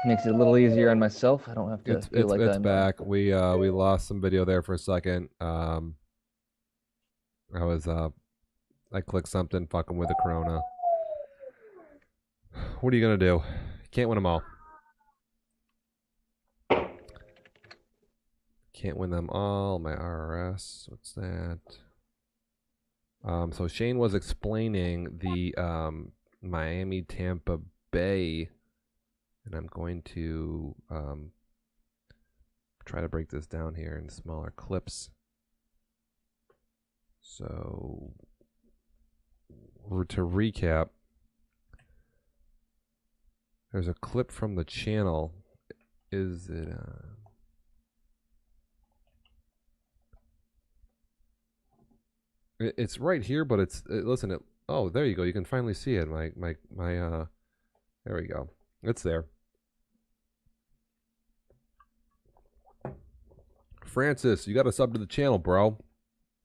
Makes it a little easier on myself. I don't have to It's feel it's like it's I'm back. We lost some video there for a second. I was I clicked something fucking with the corona. What are you gonna do? Can't win them all. Can't win them all. My RRS. What's that? So Shane was explaining the Miami Tampa Bay, and I'm going to try to break this down here in smaller clips. So to recap, there's a clip from the channel. Is it? It's right here, but listen. Oh, there you go. You can finally see it. My. There we go. It's there. Francis, you got a sub to the channel, bro.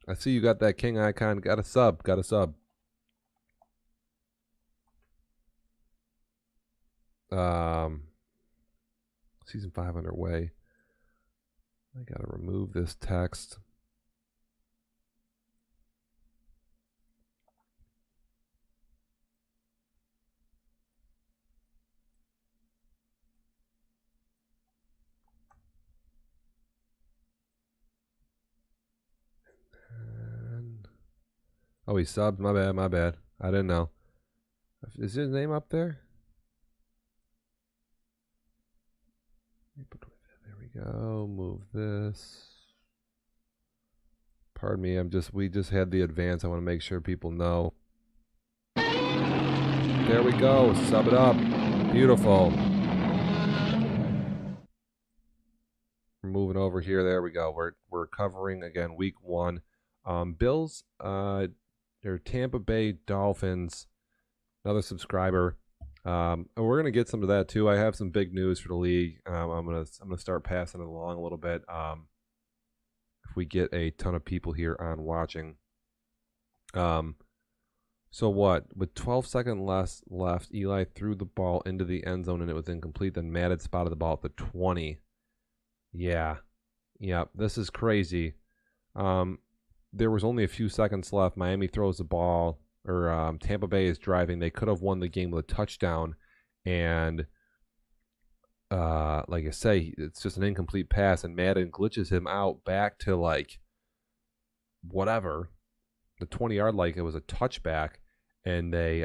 I see you got that king icon. Got a sub. Got a sub. Season 5 underway. I gotta remove this text. And, oh, he subbed. My bad. My bad. I didn't know. Is his name up there? There we go. Move this. Pardon me. We just had the advance. I want to make sure people know. There we go. Sub it up. Beautiful. We're moving over here. There we go. We're covering again week 1. Bills, they're Tampa Bay Dolphins. Another subscriber. And we're gonna get some of that too. I have some big news for the league. I'm gonna start passing it along a little bit. If we get a ton of people here on watching. So what? With 12 seconds left, Eli threw the ball into the end zone and it was incomplete. Then Madden spotted the ball at the 20. Yeah. This is crazy. There was only a few seconds left. Miami throws the ball, or Tampa Bay is driving. They could have won the game with a touchdown, and like I say, it's just an incomplete pass, and Madden glitches him out back to like whatever the 20-yard, like it was a touchback, and they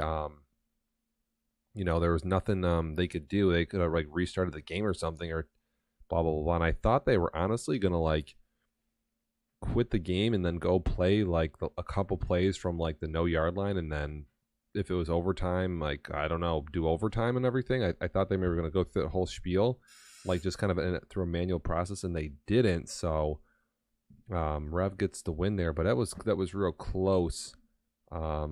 there was nothing they could do. They could have like restarted the game or something, or blah blah blah. And I thought they were honestly gonna like quit the game and then go play like a couple plays from like the no yard line, and then if it was overtime, like I don't know, do overtime and everything. I thought they were going to go through the whole spiel, like just kind of through a manual process, and they didn't. So Rev gets the win there, but that was real close. I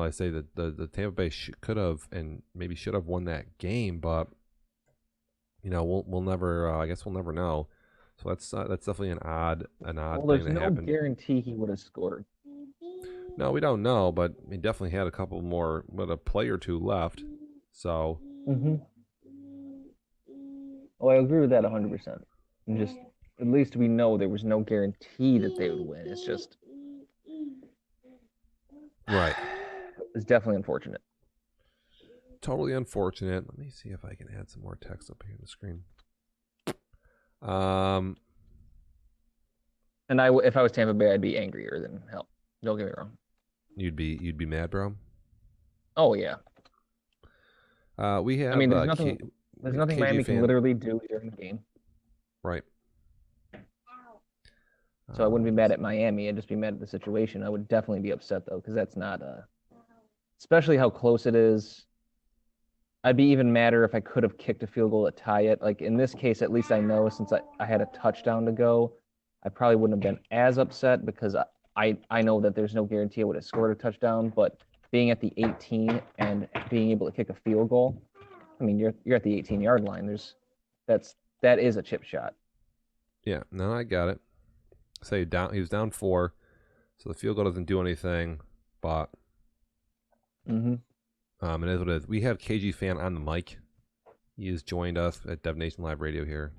say that the Tampa Bay could have and maybe should have won that game, but we'll never. I guess we'll never know. So that's definitely an odd Well, thing there's that no happened. guarantee he would have scored. No, we don't know, but he definitely had a couple more, but a play or two left. So Mm-hmm. Well, I agree with that 100%. And just at least we know there was no guarantee that they would win. It's just right, it's definitely unfortunate. totally unfortunate. Let me see if I can add some more text up here on the screen. Um, And if I was Tampa Bay, I'd be angrier than hell. Don't get me wrong. you'd be mad, bro. Oh yeah. We I have mean, we there's have nothing KG Miami can fan, literally do during the game. right? So I wouldn't be mad at Miami. I'd just be mad at the situation. I would definitely be upset though, because that's not especially how close it is. I'd be even madder if I could have kicked a field goal to tie it. Like in this case, at least I know since I had a touchdown to go, I probably wouldn't have been as upset because I know that there's no guarantee I would have scored a touchdown. But being at the 18 and being able to kick a field goal, I mean you're at the 18-yard line. That is a chip shot. Yeah, no, I got it. Say down, he was down 4, so the field goal doesn't do anything. But Mm-hmm. it is what it is. We have KG fan on the mic. He has joined us at Dev Nation Live Radio here.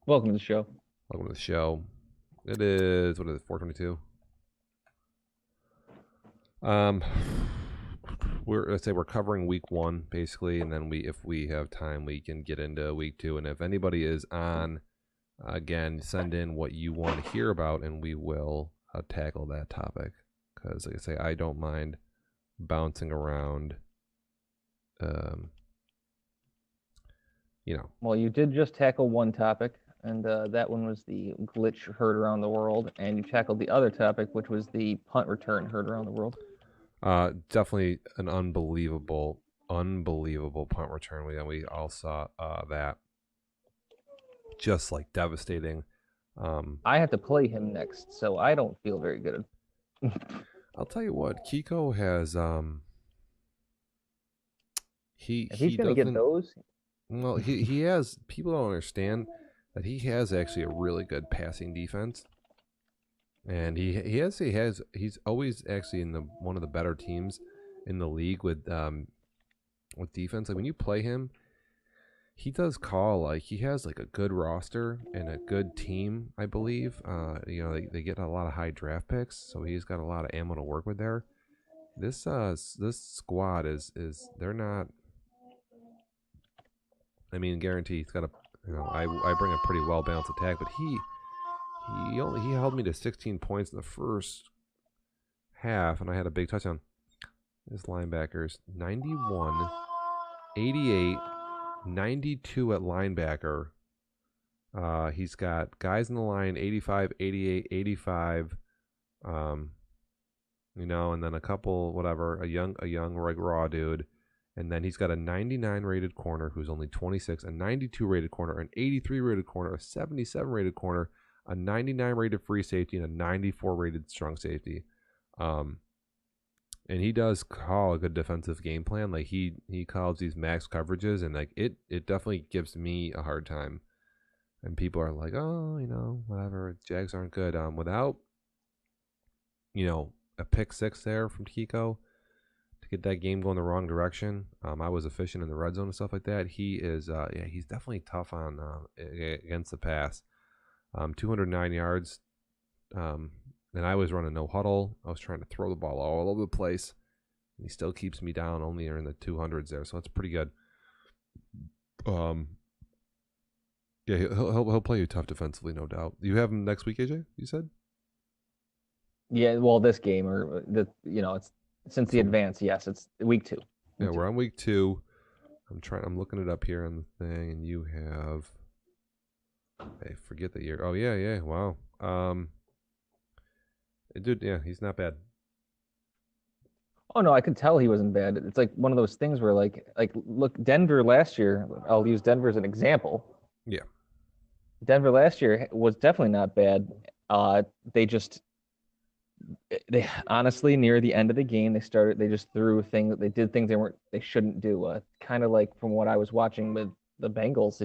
Welcome to the show. Welcome to the show. It is, what is it, 4:22? Let's say we're covering week 1 basically, and then if we have time, we can get into week 2. And if anybody is on, again, send in what you want to hear about, and we will tackle that topic. Because, like I say, I don't mind bouncing around. Well, you did just tackle one topic, and that one was the glitch heard around the world, and you tackled the other topic, which was the punt return heard around the world. Definitely an unbelievable punt return. We all saw that. Just like devastating. I have to play him next, so I don't feel very good. I'll tell you what, Kiko has if he's gonna get those. Well, he has. People don't understand that he has actually a really good passing defense, and he's always actually in one of the better teams in the league with defense. Like when you play him, he does call, like he has like a good roster and a good team, I believe. They get a lot of high draft picks, so he's got a lot of ammo to work with there. This squad is they're not. I mean, guarantee he's got a. I bring a pretty well balanced attack, but he held me to 16 points in the first half, and I had a big touchdown. His linebackers 91, 88. 92 at linebacker. He's got guys in the line 85, 88, 85. And then a couple, whatever, a young like raw dude, and then he's got a 99 rated corner who's only 26, a 92 rated corner, an 83 rated corner, a 77 rated corner, a 99 rated free safety, and a 94 rated strong safety. And he does call a good defensive game plan. Like he calls these max coverages, and like it definitely gives me a hard time. And people are like, oh, whatever, Jags aren't good. Without, a pick 6 there from Kiko to get that game going the wrong direction. I was efficient in the red zone and stuff like that. He is, he's definitely tough on against the pass. 209 yards. And I was running no huddle. I was trying to throw the ball all over the place. And he still keeps me down, only in the 200s there, so that's pretty good. Yeah, he'll play you tough defensively, no doubt. You have him next week, AJ? You said? Yeah, well, this game it's since the advance. Yes, it's week 2. Yeah, we're on week 2. I'm looking it up here on the thing, and you have. I forget the year. Oh yeah, wow. Dude, yeah, he's not bad. Oh no, I could tell he wasn't bad. It's like one of those things where like look, Denver last year, I'll use Denver as an example. Yeah. Denver last year was definitely not bad. They honestly, near the end of the game, they just threw things, they did things they shouldn't do. Kind of like from what I was watching with the Bengals,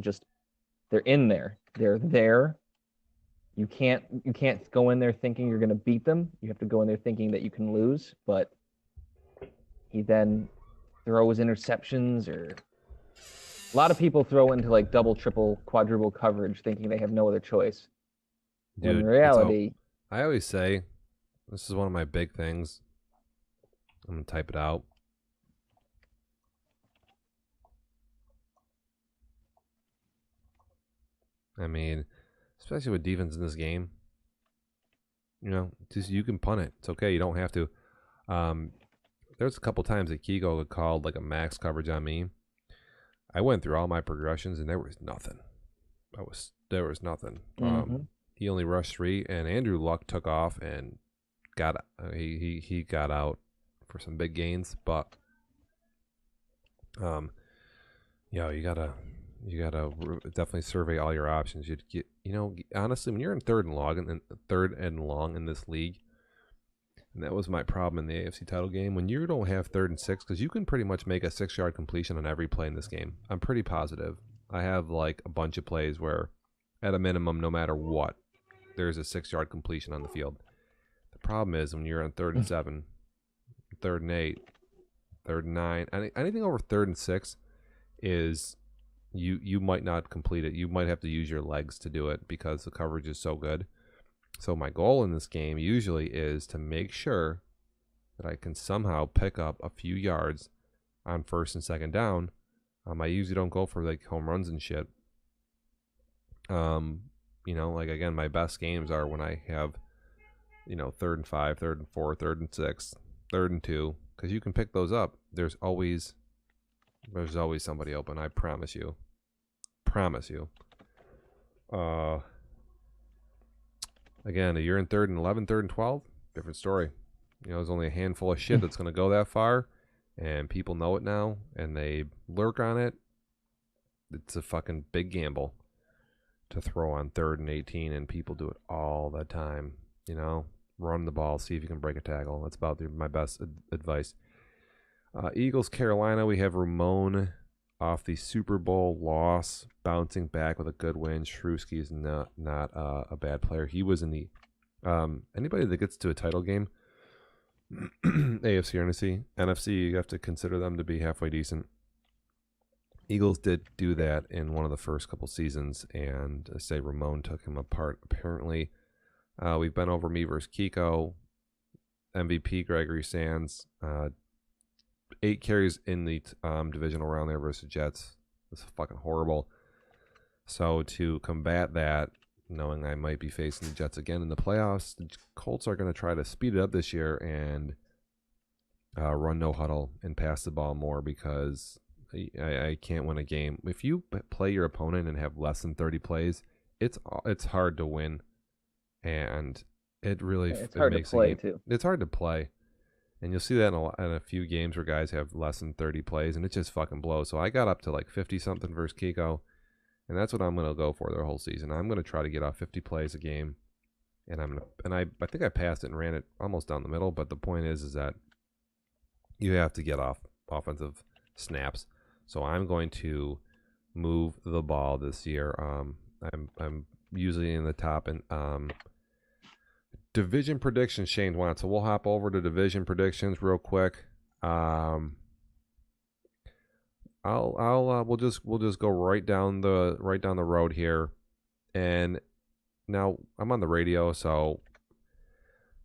they're in there. They're there. You can't go in there thinking you're going to beat them. You have to go in there thinking that you can lose. But he then throws interceptions, or a lot of people throw into like double, triple, quadruple coverage thinking they have no other choice. Dude, in reality, I always say, this is one of my big things. I'm going to type it out. I mean, especially with defense in this game, just you can punt it. It's okay. You don't have to. There's a couple times that Kiko had called like a max coverage on me. I went through all my progressions and there was nothing. There was nothing. Mm-hmm. He only rushed 3, and Andrew Luck took off and he got out for some big gains. But you gotta definitely survey all your options. You'd get, honestly, when you're in third and long in this league, and that was my problem in the AFC title game, when you don't have 3rd and 6, because you can pretty much make a 6-yard completion on every play in this game. I'm pretty positive. I have like a bunch of plays where, at a minimum, no matter what, there's a 6-yard completion on the field. The problem is when you're on 3rd and 7, 3rd and 8, 3rd and 9, anything over 3rd and 6. is you might not complete it. You might have to use your legs to do it because the coverage is so good. So my goal in this game usually is to make sure that I can somehow pick up a few yards on first and second down. I usually don't go for like home runs and shit. Like again, my best games are when I have, 3rd and 5, 3rd and 4, 3rd and 6, 3rd and 2, because you can pick those up. There's always somebody open. I promise you. Promise you. Again, you're in 3rd and 11, 3rd and 12, different story. There's only a handful of shit that's going to go that far, and people know it now, and they lurk on it. It's a fucking big gamble to throw on 3rd and 18, and people do it all the time. Run the ball, see if you can break a tackle. That's about my best advice. Eagles, Carolina, we have Ramon off the Super Bowl loss, bouncing back with a good win. Shrewsky is not a bad player. He was in the anybody that gets to a title game, AFC or NFC, you have to consider them to be halfway decent. Eagles did do that in one of the first couple seasons, and I say Ramon took him apart. Apparently, we've been over me versus Kiko, MVP Gregory Sands, 8 carries in the divisional round there versus Jets. It's fucking horrible. So to combat that, knowing I might be facing the Jets again in the playoffs, the Colts are going to try to speed it up this year and run no huddle and pass the ball more, because I can't win a game. If you play your opponent and have less than 30 plays, it's hard to win, and it hard makes to play too. It's hard to play. And you'll see that in a few games where guys have less than 30 plays, and it just fucking blows. So I got up to like 50-something versus Kiko, and that's what I'm going to go for the whole season. I'm going to try to get off 50 plays a game, and I think I passed it and ran it almost down the middle, but the point is that you have to get off offensive snaps. So I'm going to move the ball this year. I'm usually in the top and division predictions, Shane wants. So we'll hop over to division predictions real quick. We'll just go right down the road here. And now I'm on the radio, so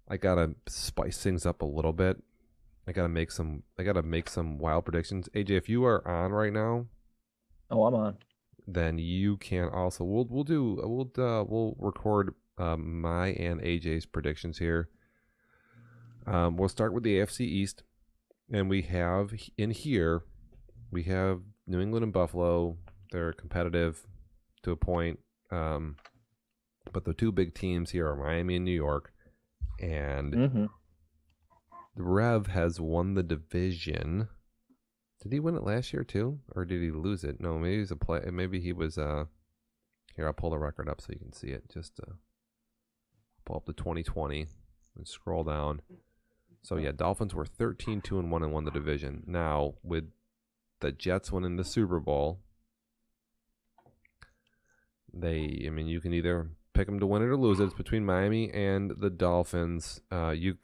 I gotta spice things up a little bit. I gotta make some wild predictions. AJ, if you are on right now, oh, I'm on. Then you can also we'll record my and AJ's predictions here. We'll start with the AFC East, and we have New England and Buffalo. They're competitive to a point, but the two big teams here are Miami and New York, and the Rev has won the division. Did he win it last year too, or did he lose it? No, maybe he's a play. Maybe he was. Here, I'll pull the record up so you can see it. Just pull up the 2020 and scroll down. So yeah, Dolphins were 13-2-1 and won the division. Now with the Jets winning the Super Bowl, you can either pick them to win it or lose it. It's between Miami and the Dolphins. You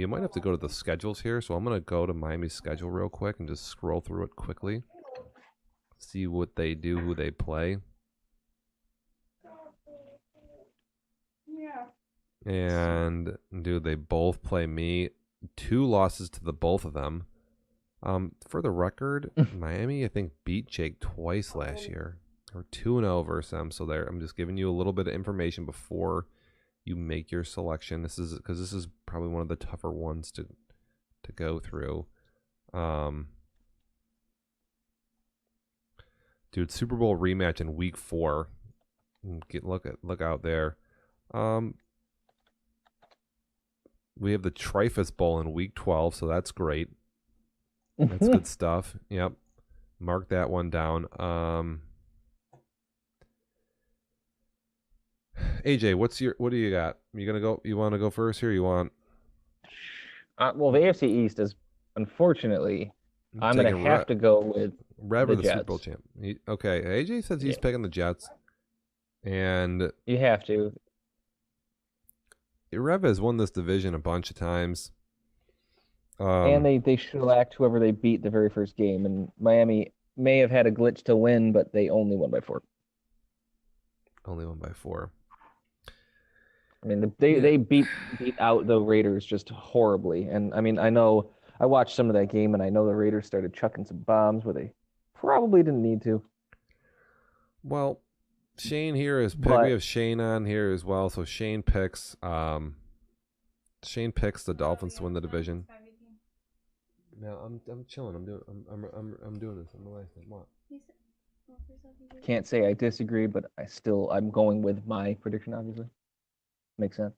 might have to go to the schedules here. So I'm going to go to Miami's schedule real quick and just scroll through it quickly. See what they do, who they play. And dude, they both play me. 2 losses to the both of them. For the record, Miami, I think, beat Jake twice last year. Or 2-0 versus them. So I'm just giving you a little bit of information before you make your selection. This is probably one of the tougher ones to go through. Dude, Super Bowl rematch in week 4. Look out there. We have the Trifus Bowl in week 12, so that's great. That's good stuff. Yep. Mark that one down. AJ, what do you got? You want to go first here? You want? Well, the AFC East is, unfortunately, I'm going to have to go with Rev or the Jets. Super Bowl champ. Okay, AJ says he's picking the Jets, and you have to. Rev has won this division a bunch of times, and they shellacked whoever they beat the very first game. And Miami, may have had a glitch to win, but they only won by 4. Only won by 4. I mean, they Yeah. they beat out the Raiders just horribly. And I mean, I know I watched some of that game, and I know the Raiders started chucking some bombs where they probably didn't need to. Well, Shane here is pick. We But have Shane on here as well. So Shane picks the Dolphins to win the division. No, I'm chilling. I'm doing this. I'm relaxing. What? can't say I disagree, but I'm going with my prediction, obviously. Makes sense.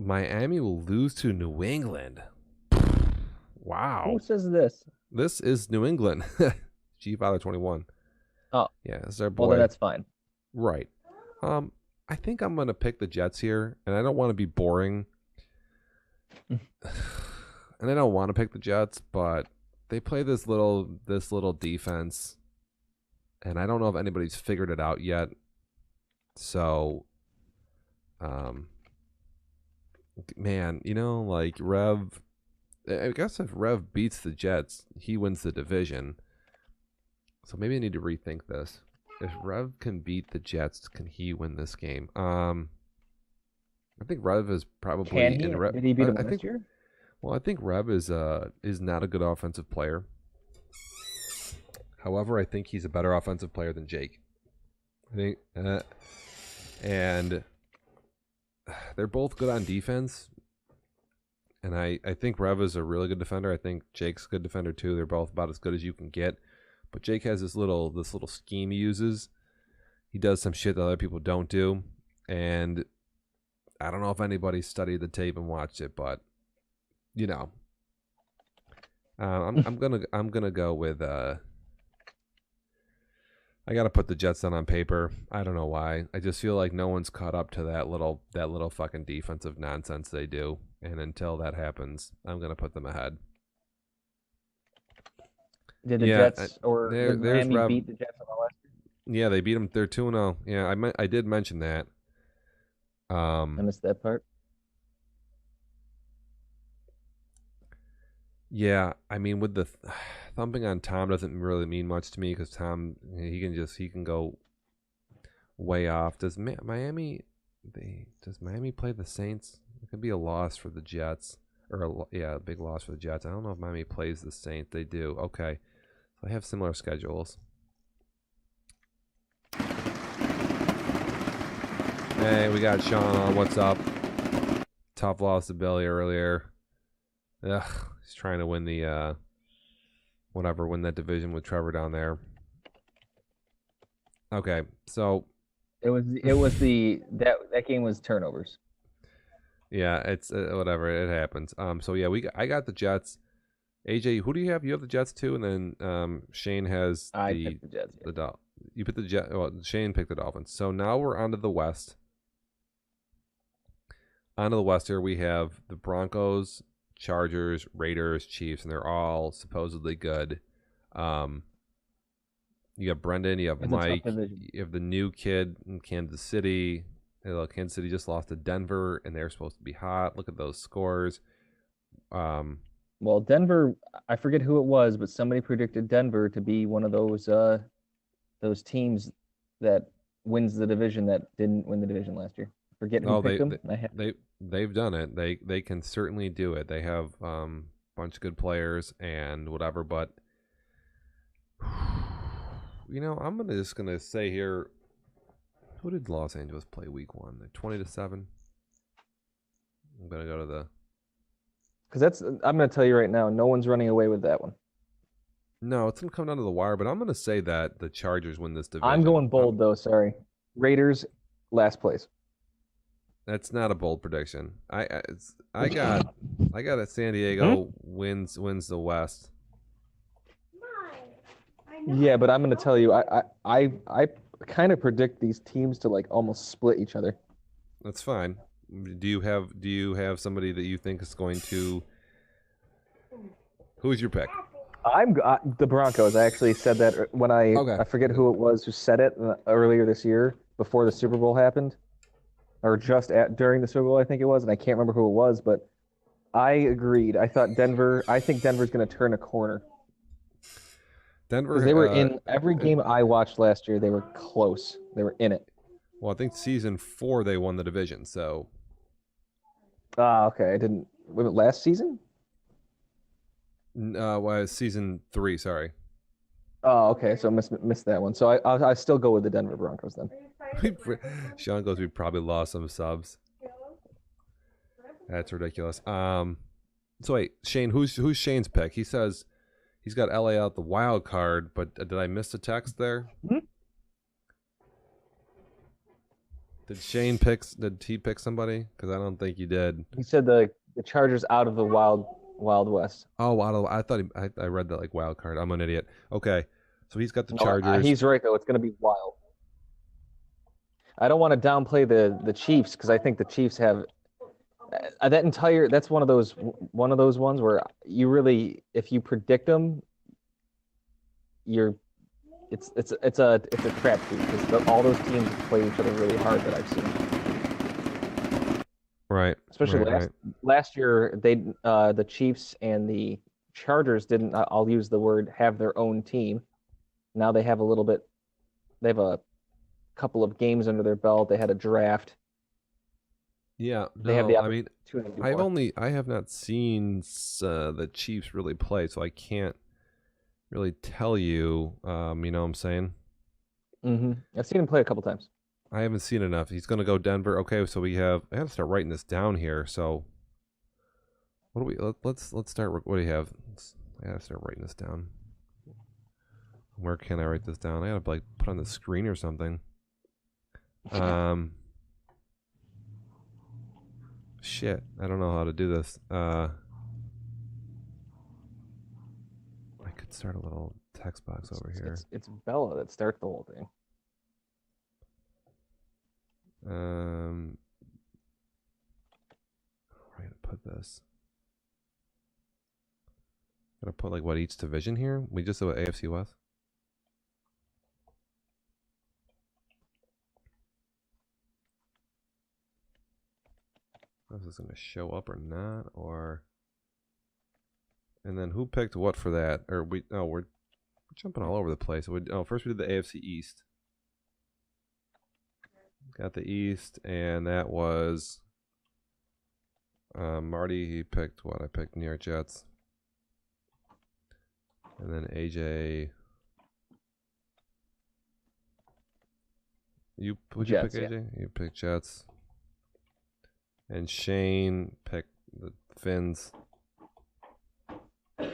Miami will lose to New England. Wow. Who says this? This is New England. G Father 21. Oh, Yeah, it's their well, then boy. that's fine. Right. I think I'm gonna pick the Jets here, and I don't want to be boring. And I don't want to pick the Jets, but they play this little defense, and I don't know if anybody's figured it out yet. So, man, like Rev. I guess if Rev beats the Jets, he wins the division. So maybe I need to rethink this. If Rev can beat the Jets, can he win this game? I think Rev is probably Can he? in. Did he beat them I last think. year? Well, I think Rev is not a good offensive player. However, I think he's a better offensive player than Jake. I think, and they're both good on defense. And I think Rev is a really good defender. I think Jake's a good defender too. They're both about as good as you can get. But Jake has this little scheme he uses. He does some shit that other people don't do, and I don't know if anybody studied the tape and watched it, but I'm gonna go with I gotta put the Jets down on paper. I don't know why. I just feel like no one's caught up to that little fucking defensive nonsense they do, and until that happens, I'm gonna put them ahead. Did the Jets or did there's Miami Rev. beat the Jets all last year? Yeah, they beat them. They're 2-0. Yeah, I did mention that. I missed that part. Yeah, I mean, with the thumping on Tom doesn't really mean much to me because Tom he can go way off. Miami play the Saints? It could be a loss for the Jets, or a big loss for the Jets. I don't know if Miami plays the Saints. They do. Okay, so they have similar schedules. Hey, we got Sean on. What's up? Tough loss to Billy earlier. Ugh, he's trying to win the win that division with Trevor down there. Okay, so it was that game was turnovers. Yeah, it's whatever. It happens. So yeah, I got the Jets. AJ, who do you have? You have the Jets too, and then Shane has I picked the Jets. Yeah. You picked the Jets. Well, Shane picked the Dolphins. So now we're onto the West. Onto the West here, we have the Broncos, Chargers, Raiders, Chiefs, and they're all supposedly good. You have Brendan, you have Mike, you have the new kid in Kansas City. Kansas City just lost to Denver, and they're supposed to be hot. Look at those scores. Well, Denver, I forget who it was, but somebody predicted Denver to be one of those teams that wins the division that didn't win the division last year. Forget who picked them. They've done it. They can certainly do it. They have a bunch of good players and whatever, but I'm just gonna say here, who did Los Angeles play week 1? 20-7. I'm gonna go to the because I'm gonna tell you right now, no one's running away with that one. No, it's gonna come down to the wire, but I'm gonna say that the Chargers win this division. I'm going bold though. Sorry, Raiders last place. That's not a bold prediction. I got it. San Diego wins the West. Yeah, but I'm going to tell you, I kind of predict these teams to like almost split each other. That's fine. Do you have somebody that you think is going to? Who's your pick? The Broncos. I actually said that when Okay. I forget who it was who said it earlier this year before the Super Bowl happened, or just during the Super Bowl, I think it was, and I can't remember who it was, but I agreed. I thought Denver. I think Denver's going to turn a corner because Denver. they were in every game I watched last year. They were close. They were in it. Well, I think season 4 they won the division. So, Ah, okay. I didn't. Was it last season? was season 3? Sorry. Oh, okay. So missed that one. So I still go with the Denver Broncos then. Sean goes. We probably lost some subs. That's ridiculous. So wait, Shane, who's Shane's pick? He says he's got LA out the wild card, but did I miss the text there? Hmm? Did he pick somebody? Because I don't think he did. He said the Chargers out of the Wild West. Oh, wow! I thought I read that like wild card. I'm an idiot. Okay, so he's got the No, Chargers. he's right though. It's going to be wild. I don't want to downplay the Chiefs because I think the Chiefs have that's one of those ones where you really if you predict them, you're it's a crapshoot because all those teams play each other really hard that I've seen. Right, Especially right, right. last year, the Chiefs and the Chargers didn't. I'll use the word have their own team. Now they have a little bit. They have a couple of games under their belt. They had a draft. Yeah, They have the no, I mean, opportunity to do more. I have not seen the Chiefs really play, so I can't really tell you. You know what I'm saying? I've seen him play a couple times. I haven't seen enough. He's going to go Denver. Okay, so we have. I got to start writing this down here. So what do we? Let's start. What do you have? I got to start writing this down. Where can I write this down? I got to like put on the screen or something. Shit, I don't know how to do this. I could start a little text box over here. It's Bella that starts the whole thing. Where am I gonna put this? Gotta put like what each division here? We just do AFC West. Is this gonna show up or not? Or and then who picked what for that? Or we're jumping all over the place. First we did the AFC East. Got the East, and that was Marty. He picked what? I picked New York Jets, and then AJ. Would you Jets, pick AJ? Yeah. You picked Jets, and Shane picked the Finns. See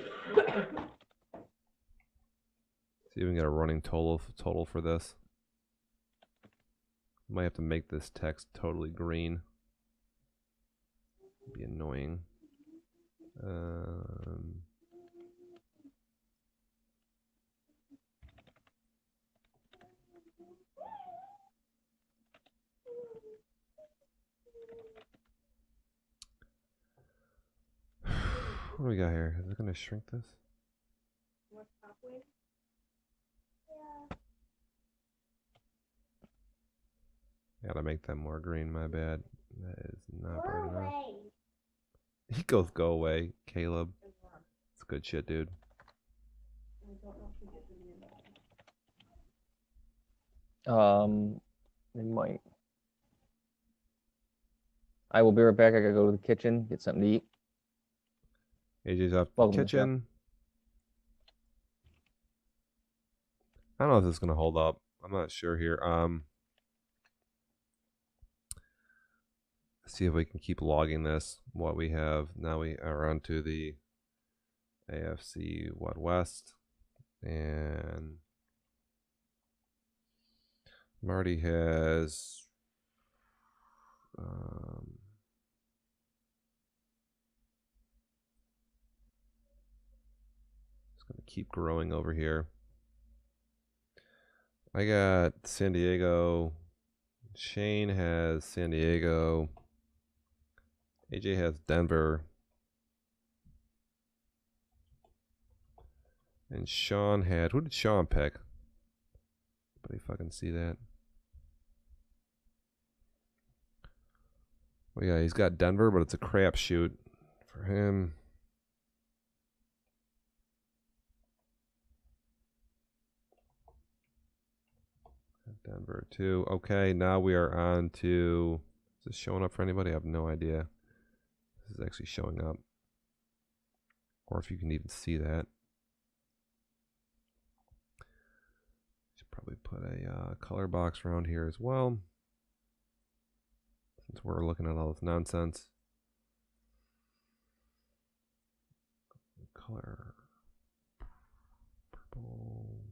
if we can get a running total for this. Might have to make this text totally green. It'd be annoying. What do we got here? Is it going to shrink this? Gotta make that more green, my bad. That is not bright enough. He goes, go away, Caleb. It's good shit, dude. They might. I will be right back. I gotta go to the kitchen, get something to eat. AJ's off the kitchen. I don't know if this is gonna hold up. I'm not sure here. See if we can keep logging this. What we have now, we are on to the AFC West, and Marty has it's going to keep growing over here. I got San Diego Shane has San Diego. AJ has Denver. And Sean had, who did Sean pick? Anybody fucking see that? Well, yeah, he's got Denver, but it's a crapshoot for him. Denver too. Okay, now we are on to. Is this showing up for anybody? I have no idea. This is actually showing up, or if you can even see that. Should probably put a color box around here as well, since we're looking at all this nonsense. Color purple.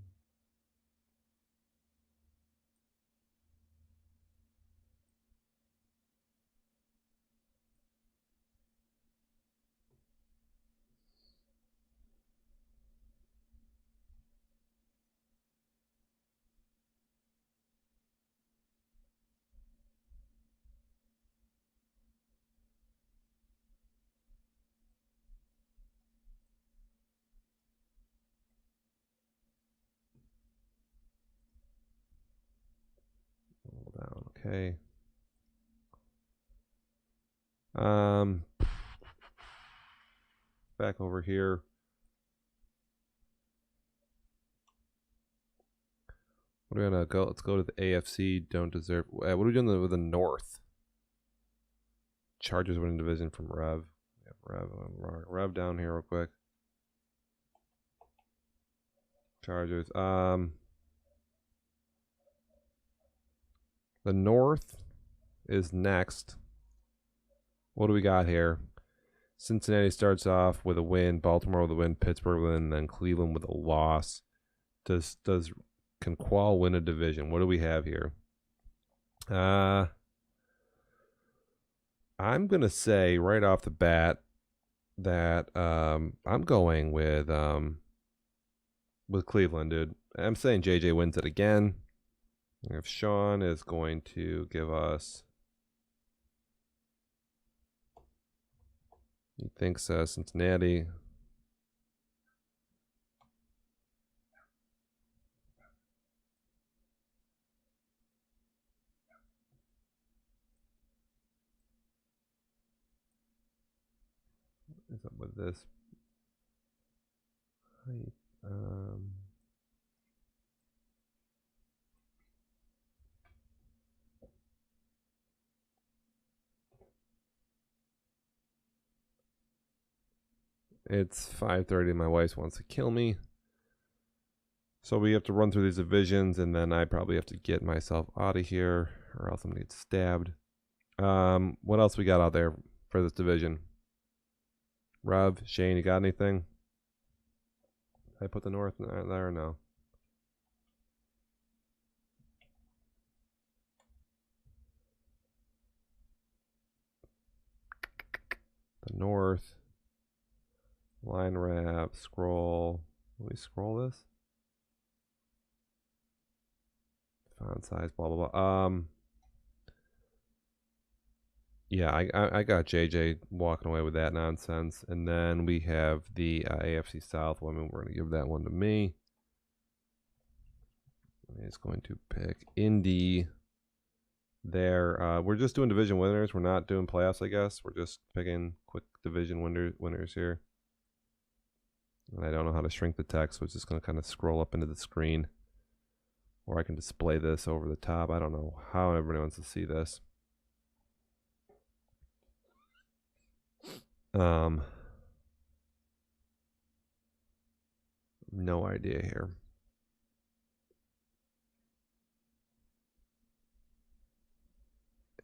Roll down. Okay. Back over here. What are we gonna go? Let's go to the AFC. Don't deserve. What are we doing with the North? Chargers winning division from Rev. Yeah, Rev down here real quick. Chargers. The North is next. What do we got here? Cincinnati starts off with a win, Baltimore with a win, Pittsburgh with a win, then Cleveland with a loss. Can Qual win a division? What do we have here? I'm gonna say right off the bat that I'm going with Cleveland, dude. I'm saying JJ wins it again. If Sean is going to give us, he thinks Cincinnati. What is up with this? It's 5:30. My wife wants to kill me. So we have to run through these divisions, and then I probably have to get myself out of here, or else I'm gonna get stabbed. What else we got out there for this division? Rev, Shane, you got anything? Did I put the North there or no? The North. Line wrap, scroll. Let me scroll this. Font size, blah blah blah. Yeah, I got JJ walking away with that nonsense, and then we have the AFC South. Well, I mean, we're gonna give that one to me. He's going to pick Indy. There, we're just doing division winners. We're not doing playoffs, I guess. We're just picking quick division winners here. And I don't know how to shrink the text, so it's just going to kind of scroll up into the screen. Or I can display this over the top. I don't know how everybody wants to see this. No idea here.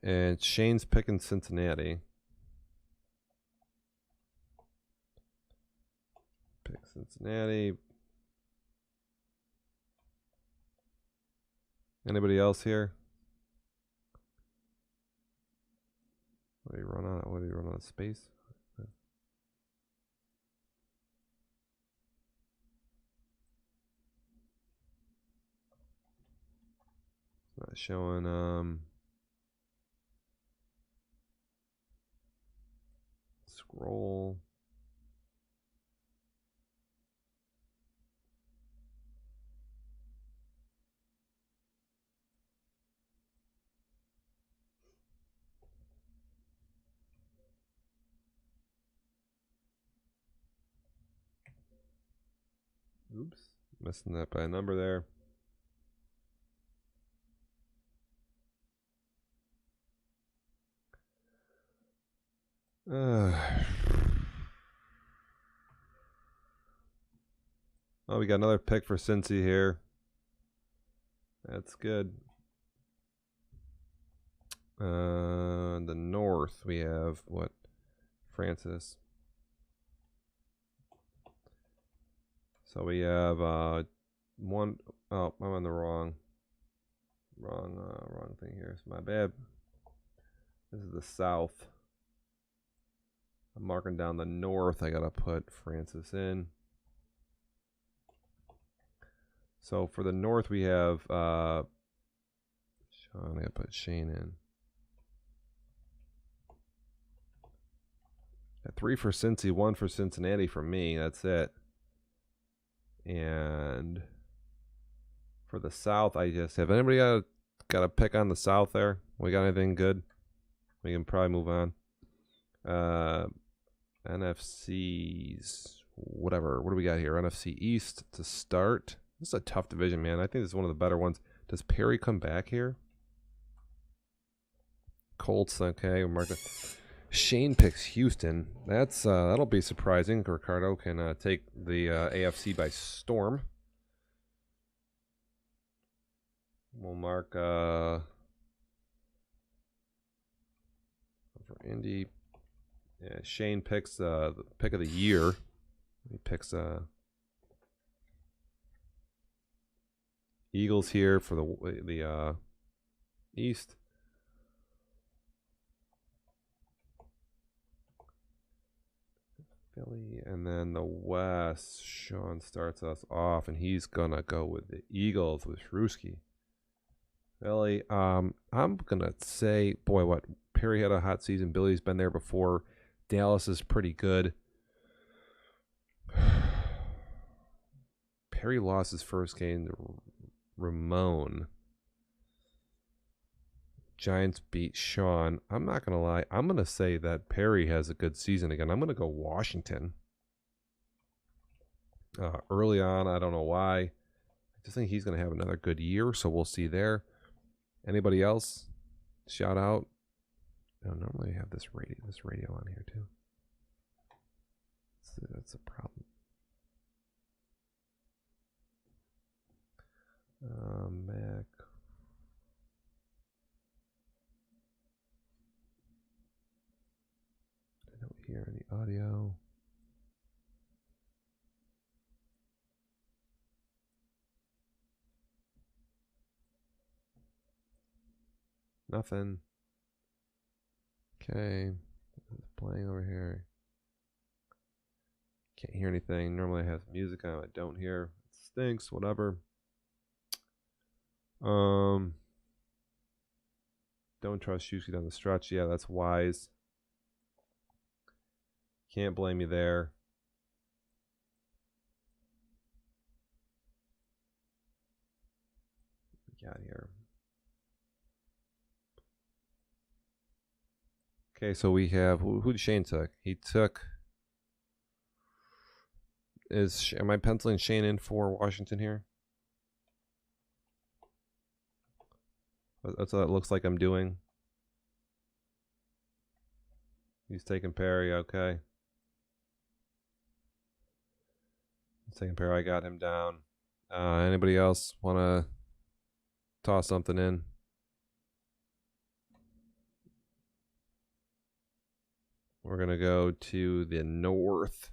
And Shane's picking Cincinnati. Pick Cincinnati. Anybody else here? What do you run on? What do you run on space? It's not showing. Roll. Oops. Missing that by a number there. Oh, we got another pick for Cincy here. That's good. The North, we have what? Francis. So we have one. Oh, I'm on the wrong thing here. It's my bad. This is the South. I'm marking down the North. I gotta put Francis in. So for the North, we have Sean. I gotta put Shane in. Got 3 for Cincy, 1 for Cincinnati for me. That's it. And for the South, I just have anybody got a pick on the South there? We got anything good? We can probably move on. NFC's whatever. What do we got here? NFC East to start. This is a tough division, man. I think this is one of the better ones. Does Perry come back here? Colts, okay. Shane picks Houston. That's that'll be surprising. Ricardo can take the AFC by storm. We'll mark for Indy. Yeah, Shane picks the pick of the year. He picks Eagles here for the East. Philly, and then the West. Sean starts us off, and he's gonna go with the Eagles with Shrewsky. Philly, I'm gonna say, boy, what Perry had a hot season. Billy's been there before. Dallas is pretty good. Perry lost his first game to Ramon. Giants beat Sean. I'm not going to lie. I'm going to say that Perry has a good season again. I'm going to go Washington. Early on, I don't know why. I just think he's going to have another good year, so we'll see there. Anybody else? Shout out. I don't normally have this radio on here too. That's a problem. Mac. I don't hear any audio. Nothing. Okay. It's playing over here. Can't hear anything. Normally I have music on. I don't hear. It stinks. Whatever. Don't trust Shushi down the stretch. Yeah, that's wise. Can't blame you there. What we got here? Okay, so we have who did Shane took? He took. Am I penciling Shane in for Washington here? That's what it looks like I'm doing. He's taking Perry, okay. He's taking Perry, I got him down. Anybody else want to toss something in? We're going to go to the North.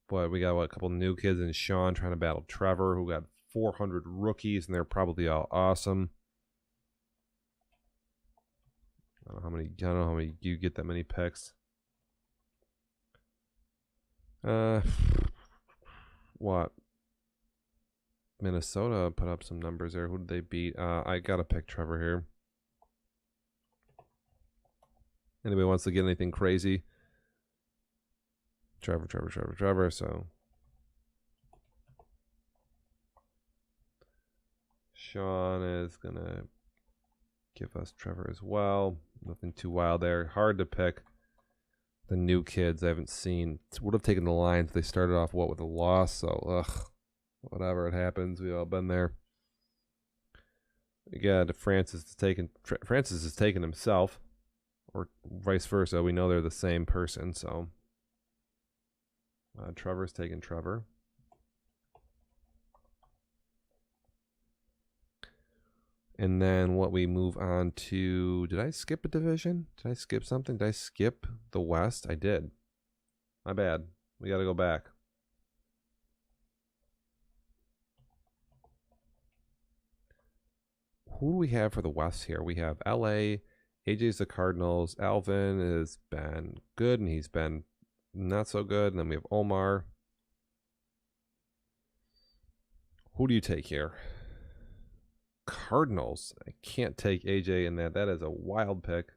Boy, we got a couple new kids and Sean trying to battle Trevor, who got 400 rookies, and they're probably all awesome. I don't know how many you get that many picks. What? Minnesota put up some numbers there. Who did they beat? I gotta pick Trevor here. Anybody wants to get anything crazy? Trevor. So Sean is gonna give us Trevor as well. Nothing too wild there. Hard to pick the new kids I haven't seen. Would have taken the Lions. They started off with a loss. So whatever, it happens. We've all been there. Again, Francis is taking himself, or vice versa. We know they're the same person. So Trevor's taking Trevor. And then what we move on to, did I skip a division? Did I skip something? Did I skip the West? I did. My bad. We got to go back. Who do we have for the West here? We have LA, AJ's the Cardinals, Alvin has been good and he's been not so good. And then we have Omar. Who do you take here? Cardinals. I can't take AJ in that. That is a wild pick.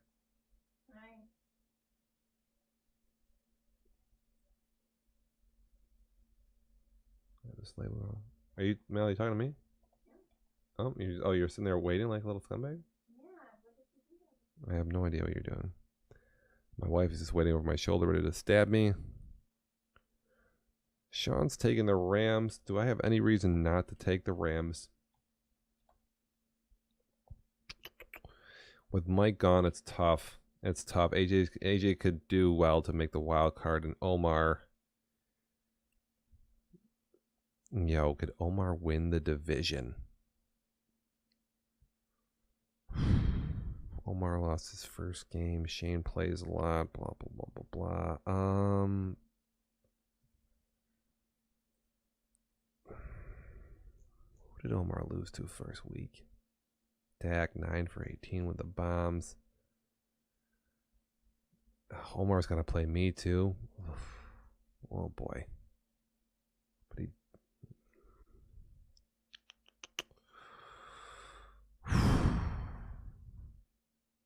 Are you, Mel, you talking to me? Oh, you're sitting there waiting like a little scumbag? I have no idea what you're doing. My wife is just waiting over my shoulder, ready to stab me. Sean's taking the Rams. Do I have any reason not to take the Rams? With Mike gone, it's tough. It's tough. AJ could do well to make the wild card, and Omar. Could Omar win the division? Omar lost his first game. Shane plays a lot. Blah blah blah blah blah. Who did Omar lose to first week? Dak 9 for 18 with the bombs. Omar's got to play me too. Oh boy. But he.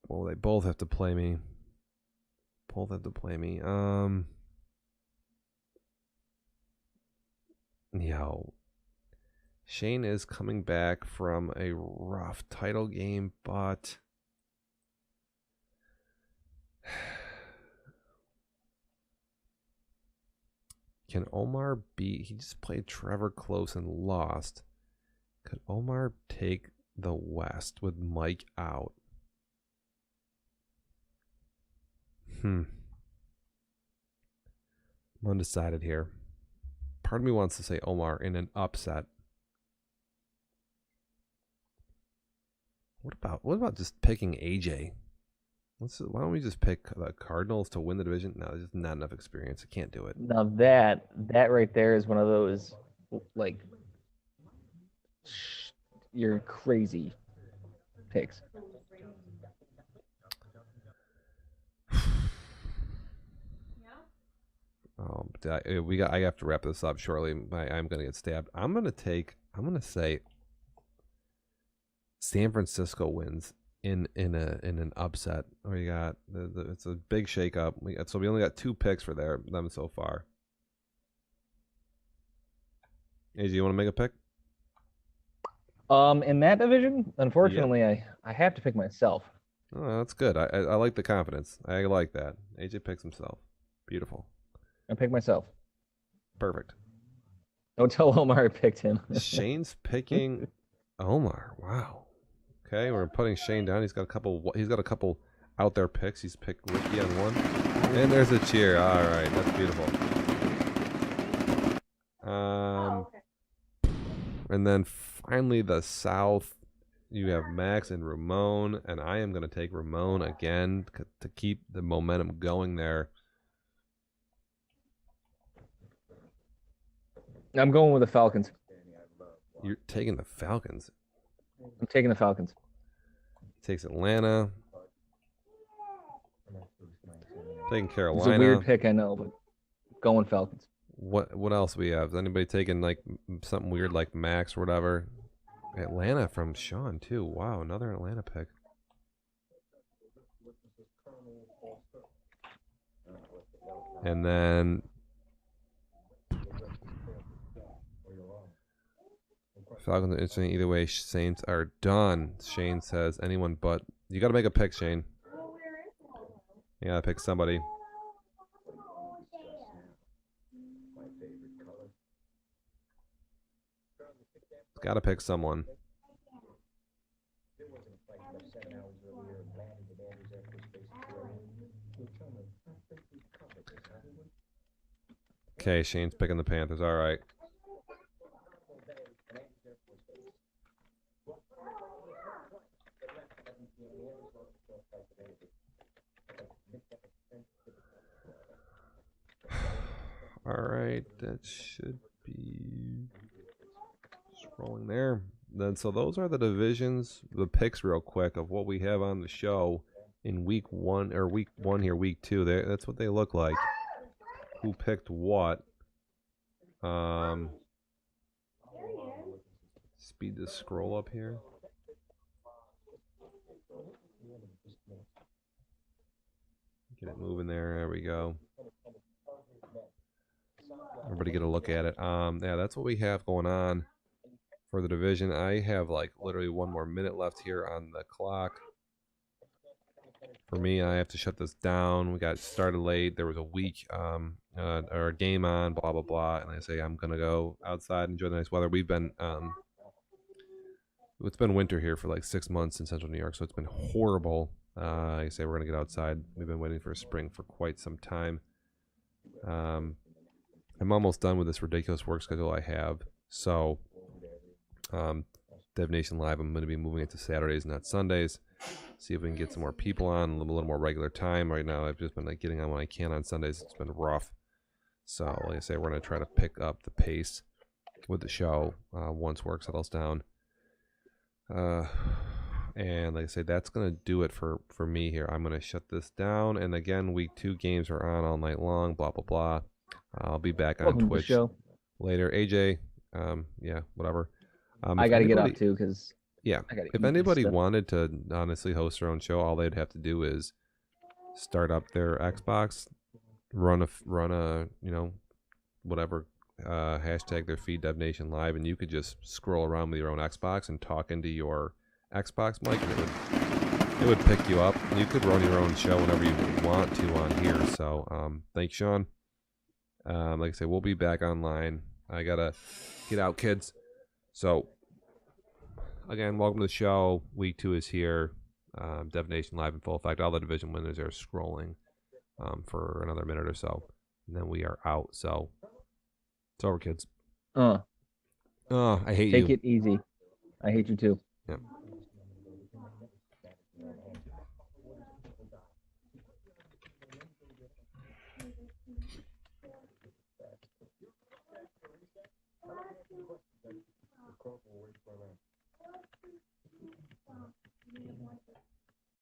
Well, they both have to play me. Shane is coming back from a rough title game, but can Omar beat? He just played Trevor close and lost. Could Omar take the West with Mike out? I'm undecided here. Part of me wants to say Omar in an upset. What about just picking AJ? Why don't we just pick the Cardinals to win the division? No, there's just not enough experience. I can't do it. Now that right there is one of those, like, you're crazy picks. I have to wrap this up shortly. I'm gonna get stabbed. I'm gonna say San Francisco wins in an upset. We got it's a big shakeup. So we only got 2 picks for them so far. AJ, you want to make a pick? In that division, unfortunately, yep. I have to pick myself. Oh, that's good. I like the confidence. I like that. AJ picks himself. Beautiful. I pick myself. Perfect. Don't tell Omar I picked him. Shane's picking Omar. Wow. Okay, we're putting Shane down. He's got a couple out there picks. He's picked Ricky on one. And there's a cheer. All right, that's beautiful. And then finally the South. You have Max and Ramon, and I am going to take Ramon again to keep the momentum going there. I'm going with the Falcons. You're taking the Falcons? I'm taking the Falcons. He takes Atlanta. Taking Carolina. It's a weird pick, I know, but going Falcons. What else we have? Is anybody taking like something weird like Max or whatever? Atlanta from Sean too. Wow, another Atlanta pick. And then Falcons are interesting. Either way, Saints are done. Shane says anyone but. You got to make a pick, Shane. You got to pick somebody. Got to pick someone. Okay, Shane's picking the Panthers. All right. All right, that should be scrolling there. Then, so those are the divisions, the picks, real quick, of what we have on the show in week 1 or week 1 here, week 2. That's what they look like. Who picked what? Speed the scroll up here. Get it moving there. There we go. Everybody get a look at it. Yeah, that's what we have going on for the division. I have like literally 1 more minute left here on the clock. For me, I have to shut this down. We got started late. There was a week or a game on, blah blah blah. And I say I'm gonna go outside, enjoy the nice weather. We've been it's been winter here for like 6 months in central New York, so it's been horrible. I say we're gonna get outside. We've been waiting for spring for quite some time. I'm almost done with this ridiculous work schedule I have. So, Dev Nation Live, I'm going to be moving it to Saturdays, not Sundays. See if we can get some more people on, a little more regular time. Right now, I've just been like getting on when I can on Sundays. It's been rough. So, like I say, we're going to try to pick up the pace with the show once work settles down. And like I say, that's going to do it for me here. I'm going to shut this down. And again, week 2 games are on all night long, blah, blah, blah. I'll be back on Twitch later. AJ, yeah, whatever. I got to get up too because if anybody wanted to honestly host their own show, all they'd have to do is start up their Xbox, run a whatever hashtag their feed DevNation Live, and you could just scroll around with your own Xbox and talk into your Xbox mic, and it would pick you up. And you could run your own show whenever you want to on here. So thanks, Sean. Like I said, we'll be back online. I gotta get out, kids. So, again, welcome to the show. Week 2 is here. Dev Nation Live in full effect. All the division winners are scrolling for another minute or so. And then we are out. So, it's over, kids. I hate you. Take it easy. I hate you too. Yeah.